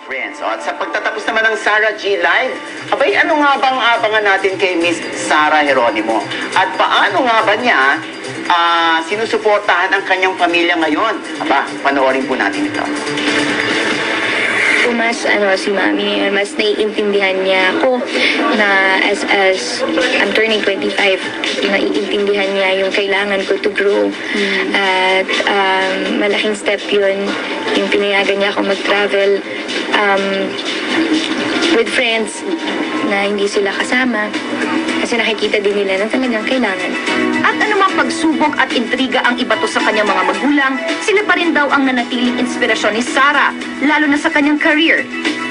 Friends, at sa pagtatapos naman ng Sarah G Live, abay ano nga bang abangan natin kay Miss Sarah Geronimo? At paano nga ba niya sinusuportahan ang kanyang pamilya ngayon? Aba, panoorin po natin ito. Mas si Mami ngayon, mas naiintindihan niya ako na as I'm turning 25, naiintindihan niya yung kailangan ko to grow. At malaking step yun, yung pinayagan niya ako mag-travel with friends na hindi sila kasama kasi nakikita din nila na talagang kailangan. At anumang pagsubok at intriga ang ibato sa kanyang mga magulang, sila pa rin daw ang nanatiling inspirasyon ni Sarah, lalo na sa kanyang career.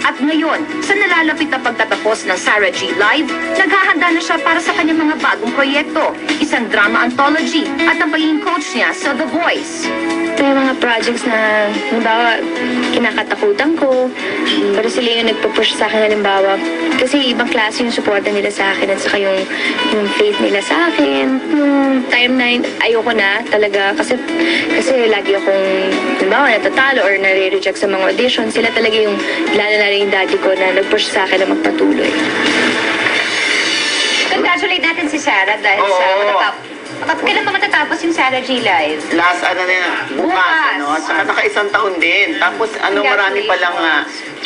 At ngayon, sa nalalapit na pagtatapos ng Sarah G Live, naghahanda na siya para sa kanyang mga bagong proyekto, isang drama anthology at ang pagiging coach niya sa The Voice. May mga projects na, halimbawa, kinakatakutan ko, pero sila yung nagpo-push sa akin, halimbawa, kasi ibang klase yung suporta nila sa akin at saka yung faith nila sa akin. Yung time na ayoko na talaga kasi lagi akong, halimbawa, natatalo or nare-reject sa mga audition. Sila talaga yung, lalo na rin yung daddy ko na nag-push sa akin na magpatuloy. Congratulate natin si Sarah dahil sa kailan pa matatapos yung Sarah G Live? Last bukas. At saka naka-isang taon din. Tapos marami palang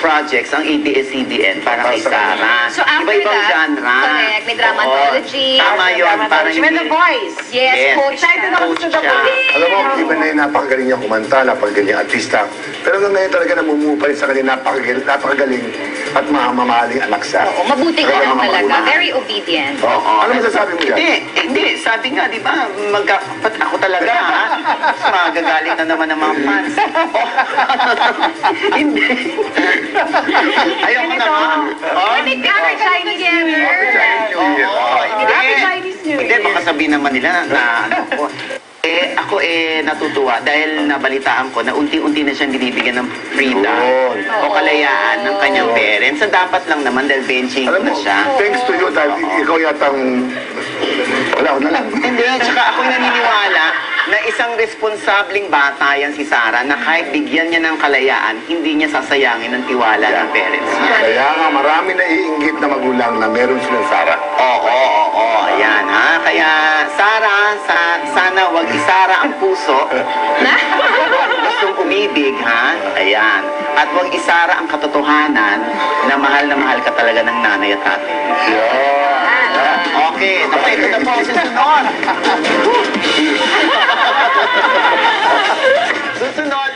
projects ang ABS-CBN para kay Sarah. So after Iba-ibang that, genre. correct, may drama anthology. Tama yun. Parang With The Voice. Yes, coach. Excited ako sa The Voice. Alam mo, iba na yung napakagaling niya kumanta, napakagaling niya artista. Pero hanggang ngayon talaga namumupay sa kanya napakagaling at mamahaling anak siya. Oo, mabuting Kaya anak mga talaga. magulang. Very obedient. Ano masasabi mo yan? Hindi. Sabi nga, di ba, ako talaga, ha? Magagalit na naman ng mga fans. Hindi. Ayaw ko naman. Happy Chinese New Year. Happy Chinese New Hindi, baka sabihin naman nila na ako. Ako natutuwa dahil nabalitaan ko na unti-unti na siyang binibigyan ng freedom o kalayaan ng kanyang parents. So, dapat lang naman dahil benching Alam na mo, siya. thanks to you dahil ikaw yatang... Wala ko na lang. Hindi, tsaka ako'y naniniwala na isang responsableng bata yan si Sarah na kahit bigyan niya ng kalayaan, hindi niya sasayangin ang tiwala ng parents niya. Kaya nga marami na iinggit na magulang na meron silang Sarah. Oo, ayan ha. Kaya Sarah, sana wag isara ang puso. Gustong umibig ha. Ayan. At wag isara ang katotohanan na mahal ka talaga ng nanay at tatay. Okay, tapos ito na po ang susunod. Susunod